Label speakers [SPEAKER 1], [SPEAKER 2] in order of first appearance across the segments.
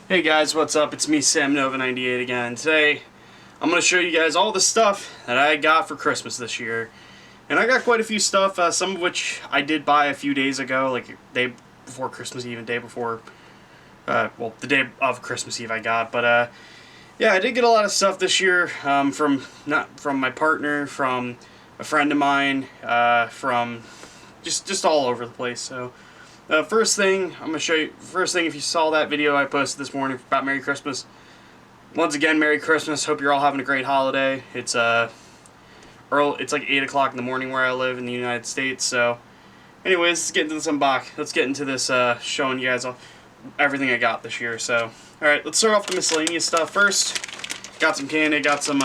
[SPEAKER 1] Hey guys, what's up? It's me, Sam Nova 98 again. Today, I'm going to show you guys all the stuff that I got for Christmas this year. And I got quite a few stuff, some of which I did buy a few days ago, like day before Christmas Eve and day before, well, the day of Christmas Eve I got. But yeah, I did get a lot of stuff this year from my partner, from a friend of mine, from just all over the place. So first thing I'm gonna show you. First thing, if you saw that video I posted this morning about Merry Christmas, once again, Merry Christmas. Hope you're all having a great holiday. It's it's like 8 o'clock in the morning where I live in the United States. So, anyways, let's get into this unbox. Let's get into this showing you guys everything I got this year. So, all right, let's start off the miscellaneous stuff first. Got some candy. Got some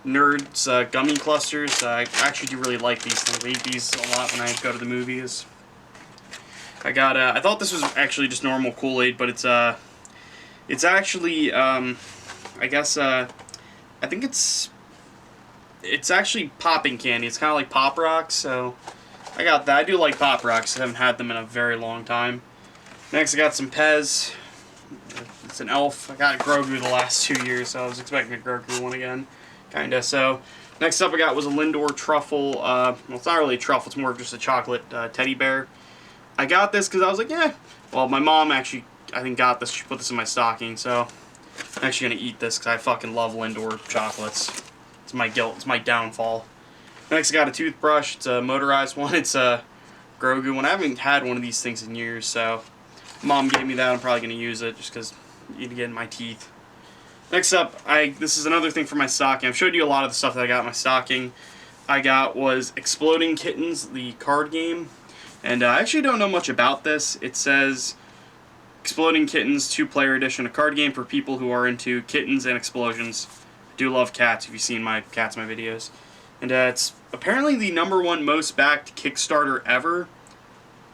[SPEAKER 1] Nerds gummy clusters. I actually do really like these things. I eat these a lot when I go to the movies. I got I thought this was actually just normal Kool-Aid, but it's actually I guess I think it's actually popping candy. It's kind of like Pop Rocks, so I got that. I do like Pop Rocks. I haven't had them in a very long time. Next, I got some Pez. It's an Elf. I got Grogu the last 2 years, so I was expecting a Grogu one again. Kinda. So, next up I got was a Lindor Truffle. Well, it's not really a truffle, it's more of just a chocolate teddy bear. I got this because I was like, yeah. Well, my mom actually, I think, got this. She put this in my stocking, so I'm actually going to eat this because I fucking love Lindor chocolates. It's my guilt. It's my downfall. Next, I got a toothbrush. It's a motorized one. It's a Grogu one. I haven't had one of these things in years, so Mom gave me that. I'm probably going to use it just because I need to get in my teeth. Next up, this is another thing for my stocking. I've showed you a lot of the stuff that I got in my stocking. I got was Exploding Kittens, the card game. And I actually don't know much about this. It says Exploding Kittens 2-player edition, a card game for people who are into kittens and explosions. I do love cats, if you've seen my cats in my videos. And it's apparently the #1 most backed Kickstarter ever.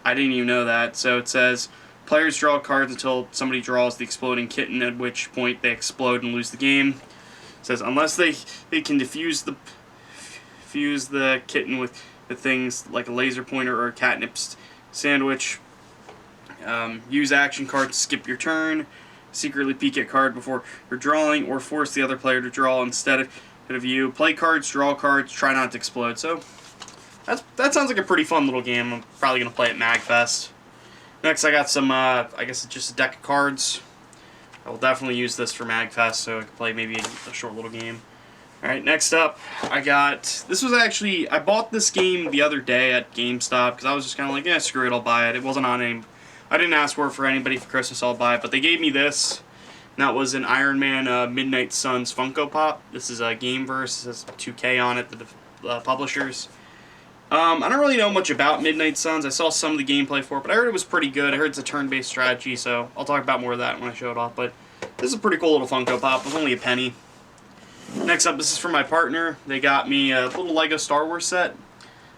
[SPEAKER 1] I didn't even know that. So it says players draw cards until somebody draws the exploding kitten, at which point they explode and lose the game. It says unless they can fuse the kitten with things like a laser pointer or a catnip sandwich. Use action cards to skip your turn. Secretly peek at card before you're drawing, or force the other player to draw instead of you. Play cards, draw cards, try not to explode. So that sounds like a pretty fun little game. I'm probably gonna play at MagFest. Next, I got some, I guess it's just a deck of cards. I will definitely use this for MagFest, so I can play maybe a short little game. Alright, next up, I got, this was actually, I bought this game the other day at GameStop, because I was just kind of like, yeah, screw it, I'll buy it. It wasn't on any, I didn't ask for anybody for Christmas, I'll buy it, but they gave me this, and that was an Iron Man Midnight Suns Funko Pop. This is a Gameverse, it says 2K on it, the publishers. I don't really know much about Midnight Suns. I saw some of the gameplay for it, but I heard it was pretty good. I heard it's a turn-based strategy, so I'll talk about more of that when I show it off. But this is a pretty cool little Funko Pop. It was only a penny. Next up, this is for my partner. They got me a little Lego Star Wars set.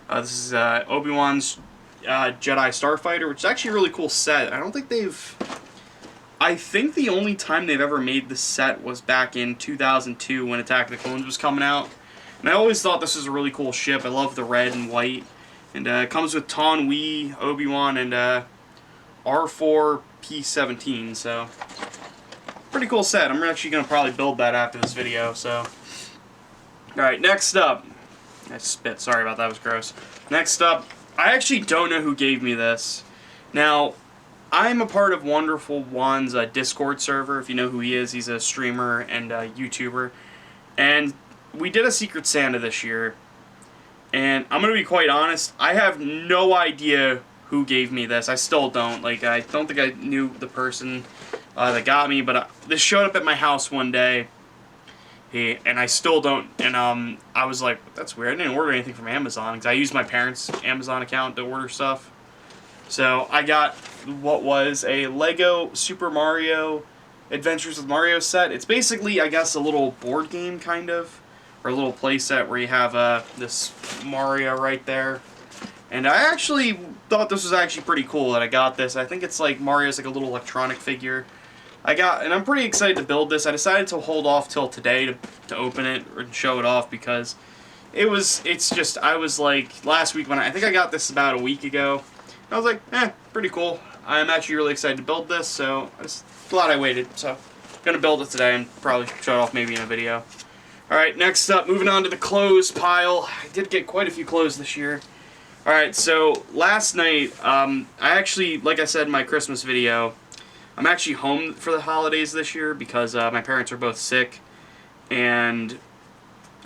[SPEAKER 1] This is Obi-Wan's Jedi Starfighter, which is actually a really cool set. I think the only time they've ever made this set was back in 2002 when Attack of the Clones was coming out. And I always thought this was a really cool ship. I love the red and white. And it comes with Taun We, Obi-Wan, and R4-P17. So, pretty cool set. I'm actually going to probably build that after this video. So, alright, next up. I spit. Sorry about that. It was gross. Next up, I actually don't know who gave me this. Now, I'm a part of Wonderful Juan's Discord server. If you know who he is, he's a streamer and a YouTuber. And we did a Secret Santa this year, and I'm going to be quite honest, I have no idea who gave me this. I still don't. Like, I don't think I knew the person that got me, but this showed up at my house one day, and I still don't, and I was like, that's weird. I didn't order anything from Amazon, because I used my parents' Amazon account to order stuff. So I got what was a Lego Super Mario Adventures with Mario set. It's basically, I guess, a little board game, kind of. Or a little playset where you have this Mario right there. And I actually thought this was actually pretty cool that I got this. I think it's like Mario's like a little electronic figure. And I'm pretty excited to build this. I decided to hold off till today to open it and show it off because I was like, last week I think I got this about a week ago. I was like, pretty cool. I'm actually really excited to build this, so I'm just glad I waited. So, I'm gonna build it today and probably show it off maybe in a video. Alright, next up, moving on to the clothes pile. I did get quite a few clothes this year. Alright, so last night, I actually, like I said in my Christmas video, I'm actually home for the holidays this year because my parents are both sick, and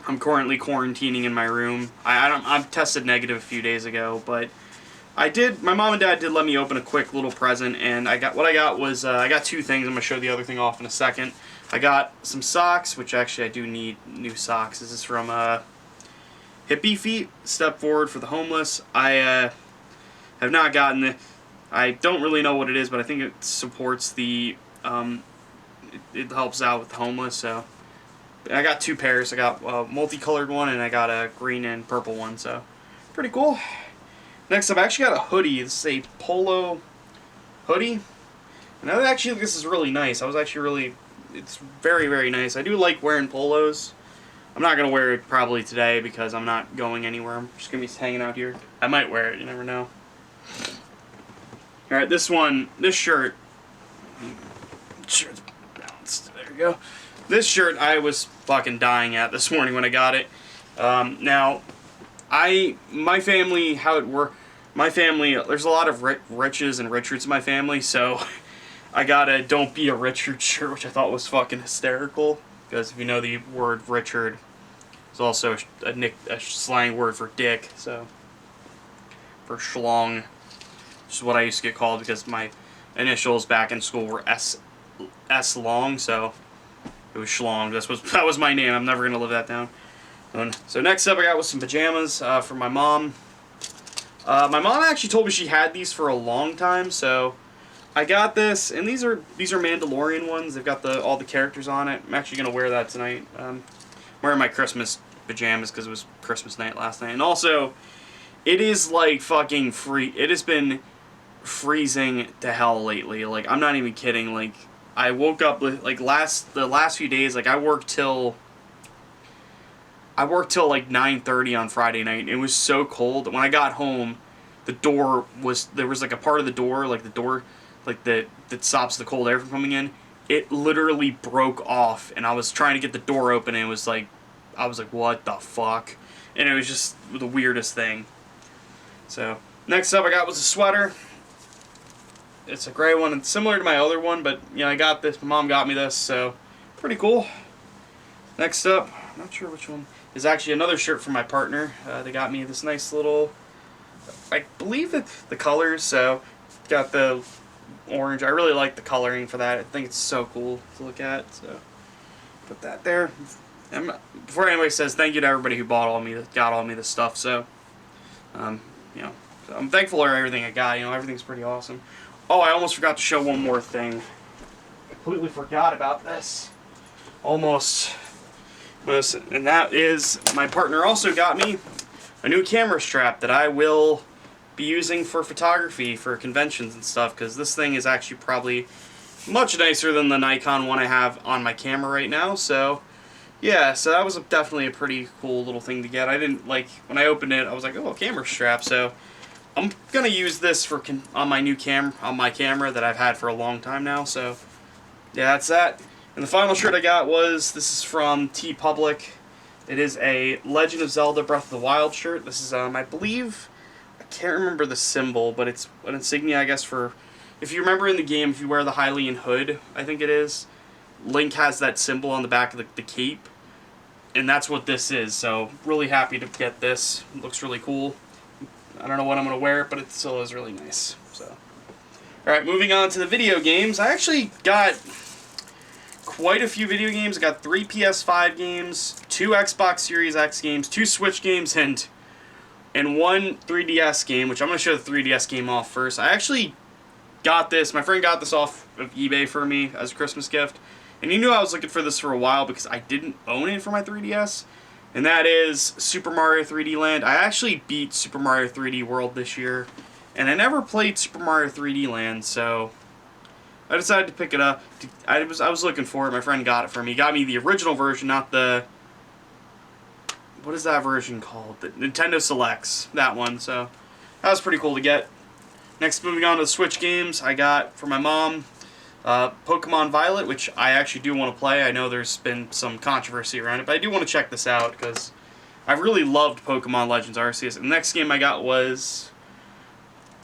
[SPEAKER 1] I'm currently quarantining in my room. I tested negative a few days ago, but my mom and dad did let me open a quick little present, and I got two things. I'm going to show the other thing off in a second. I got some socks, which actually I do need new socks. This is from Hippie Feet, Step Forward for the Homeless. I have not gotten it. I don't really know what it is, but I think it supports the, it helps out with the homeless, so. I got two pairs. I got a multicolored one, and I got a green and purple one, so pretty cool. Next up, I actually got a hoodie. This is a polo hoodie. And actually, this is really nice. It's very, very nice. I do like wearing polos. I'm not going to wear it probably today because I'm not going anywhere. I'm just going to be hanging out here. I might wear it. You never know. Alright, this shirt. Shirt's balanced. There we go. This shirt I was fucking dying at this morning when I got it. Now, my family, there's a lot of Riches and Richards in my family, so I got a Don't Be a Richard shirt, which I thought was fucking hysterical. Because if you know the word Richard, it's also a slang word for dick, so. For schlong. Which is what I used to get called because my initials back in school were S long, so it was schlong. That was my name. I'm never going to live that down. So next up I got was some pajamas from my mom. My mom actually told me she had these for a long time, so I got this, and these are Mandalorian ones. They've got all the characters on it. I'm actually going to wear that tonight. I'm wearing my Christmas pajamas because it was Christmas night last night. And also, it is like fucking it has been freezing to hell lately. Like, I'm not even kidding. Like, I woke up like the last few days, like I worked till like 9:30 on Friday night. It was so cold. When I got home, there was like a part of the door, like the door like that stops the cold air from coming in. It literally broke off, and I was trying to get the door open, and I was like, what the fuck? And it was just the weirdest thing. So, next up I got was a sweater. It's a gray one. It's similar to my other one, but, you know, I got this. My mom got me this, so pretty cool. Next up, I'm not sure which one, is actually another shirt from my partner. They got me this nice little, I believe the colors, so got the orange. I really like the coloring for that. I think it's so cool to look at, so put that there. And before anybody says, thank you to everybody who got all me this stuff, so, you know, so I'm thankful for everything I got. You know, everything's pretty awesome. Oh, I almost forgot to show one more thing. Completely forgot about this. Almost. And that is, my partner also got me a new camera strap that I will be using for photography, for conventions and stuff, because this thing is actually probably much nicer than the Nikon one I have on my camera right now, so yeah, so that was definitely a pretty cool little thing to get. I didn't, like, when I opened it, I was like, oh, a camera strap, so I'm gonna use this on my camera that I've had for a long time now. So yeah, that's that. And the final shirt I got this is from TeePublic. It is a Legend of Zelda Breath of the Wild shirt. This is I believe, I can't remember the symbol, but it's an insignia, I guess, for, if you remember in the game, if you wear the Hylian hood, I think it is, Link has that symbol on the back of the cape, and that's what this is. So really happy to get this. It looks really cool. I don't know when I'm going to wear it, but it still is really nice. So, alright, moving on to the video games. I actually got quite a few video games. I got 3 PS5 games, 2 Xbox Series X games, 2 Switch games, and 1 3DS game, which I'm going to show the 3DS game off first. I actually got this. My friend got this off of eBay for me as a Christmas gift. And he knew I was looking for this for a while because I didn't own it for my 3DS. And that is Super Mario 3D Land. I actually beat Super Mario 3D World this year, and I never played Super Mario 3D Land, so I decided to pick it up. I was looking for it. My friend got it for me. He got me the original version, not the, what is that version called? The Nintendo Selects, that one. So that was pretty cool to get. Next, moving on to the Switch games, I got for my mom Pokemon Violet, which I actually do want to play. I know there's been some controversy around it, but I do want to check this out because I really loved Pokemon Legends Arceus. And the next game I got was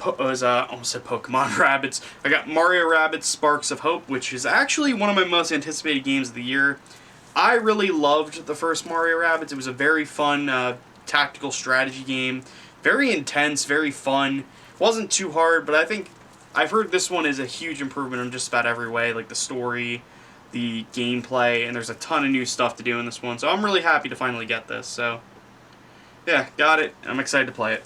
[SPEAKER 1] almost said Pokemon Rabbids. I got Mario Rabbids Sparks of Hope, which is actually one of my most anticipated games of the year. I really loved the first Mario Rabbids. It was a very fun tactical strategy game. Very intense, very fun. Wasn't too hard, but I think I've heard this one is a huge improvement in just about every way, like the story, the gameplay, and there's a ton of new stuff to do in this one. So I'm really happy to finally get this. So yeah, got it. I'm excited to play it.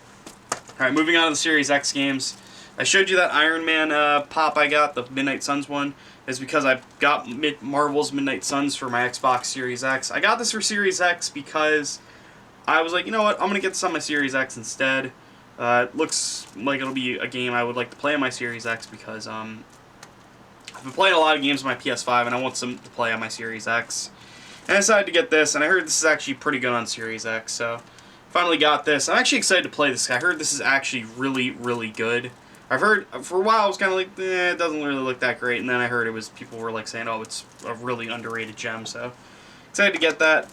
[SPEAKER 1] Alright, moving on to the Series X games. I showed you that Iron Man pop I got, the Midnight Suns one, is because I got Marvel's Midnight Suns for my Xbox Series X. I got this for Series X because I was like, you know what, I'm going to get this on my Series X instead. It looks like it'll be a game I would like to play on my Series X because I've been playing a lot of games on my PS5 and I want some to play on my Series X. And I decided to get this, and I heard this is actually pretty good on Series X, so finally got this. I'm actually excited to play this. I heard this is actually really, really good. I've heard, for a while I was kind of like, it doesn't really look that great, and then I heard people were like saying, oh, it's a really underrated gem, so excited to get that.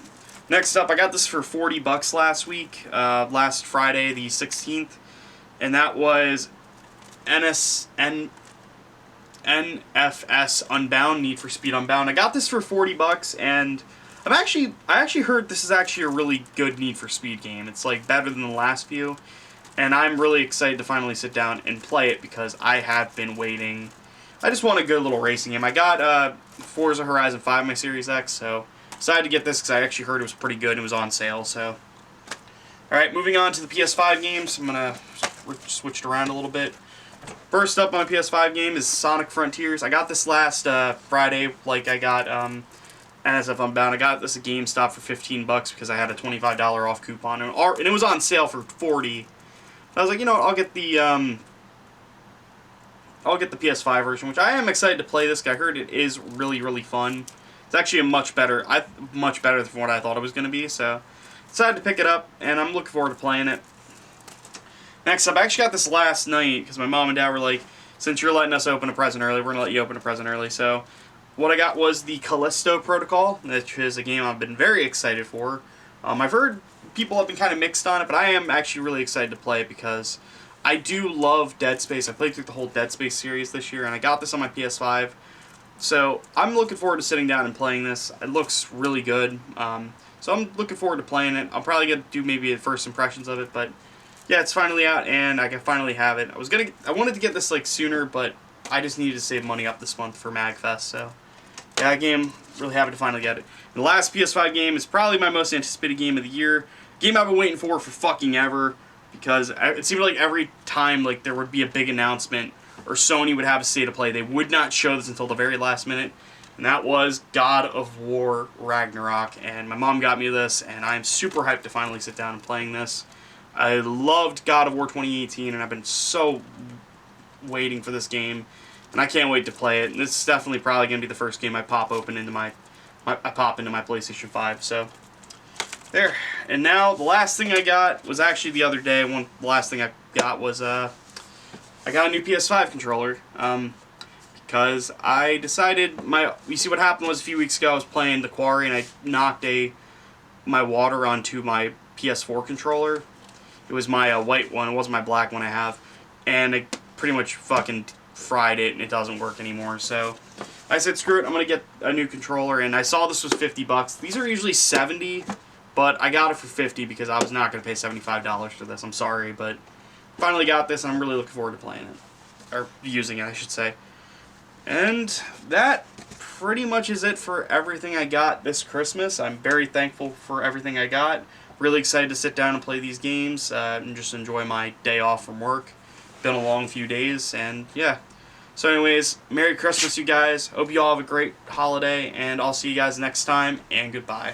[SPEAKER 1] Next up, I got this for $40 last week, last Friday, the 16th, and that was NFS Unbound, Need for Speed Unbound. I got this for $40, and I actually heard this is actually a really good Need for Speed game. It's like better than the last few, and I'm really excited to finally sit down and play it because I have been waiting. I just want a good little racing game. I got Forza Horizon 5 on my Series X, so decided to get this because I actually heard it was pretty good and it was on sale. So, all right, moving on to the PS5 games. I'm gonna switch it around a little bit. First up on my PS5 game is Sonic Frontiers. I got this last Friday, like I got NSF Unbound. I got this at GameStop for $15 because I had a $25 off coupon, and it was on sale for $40. I was like, you know what, I'll get the PS5 version, which I am excited to play this. I heard it is really, really fun. It's actually much better than what I thought it was going to be, so decided to pick it up, and I'm looking forward to playing it. Next up, I actually got this last night because my mom and dad were like, since you're letting us open a present early, we're going to let you open a present early. So what I got was the Callisto Protocol, which is a game I've been very excited for. I've heard people have been kind of mixed on it, but I am actually really excited to play it because I do love Dead Space. I played through the whole Dead Space series this year, and I got this on my PS5. So I'm looking forward to sitting down and playing this. It looks really good. So I'm looking forward to playing it. I'll probably get to do maybe first impressions of it, but yeah, it's finally out and I can finally have it. I wanted to get this like sooner, but I just needed to save money up this month for MagFest. So yeah, that game, really happy to finally get it. And the last PS5 game is probably my most anticipated game of the year. Game I've been waiting for fucking ever, because it seemed like every time like there would be a big announcement or Sony would have a state of play, they would not show this until the very last minute, and that was God of War Ragnarok. And my mom got me this, and I'm super hyped to finally sit down and playing this. I loved God of War 2018, and I've been so waiting for this game, and I can't wait to play it. And this is definitely probably going to be the first game I pop into my PlayStation 5. So there. And now the last thing I got was actually the other day. The last thing I got was I got a new PS5 controller. Because I decided you see what happened was a few weeks ago I was playing The Quarry and I knocked my water onto my PS4 controller. It was my white one, it wasn't my black one I have, and it pretty much fucking fried it and it doesn't work anymore. So I said screw it, I'm gonna get a new controller, and I saw this was $50. These are usually $70, but I got it for $50 because I was not gonna pay $75 for this. I'm sorry, but finally got this and I'm really looking forward to playing it. Or using it, I should say. And that pretty much is it for everything I got this Christmas. I'm very thankful for everything I got. Really excited to sit down and play these games and just enjoy my day off from work. Been a long few days, and yeah. So anyways, Merry Christmas, you guys. Hope you all have a great holiday, and I'll see you guys next time, and goodbye.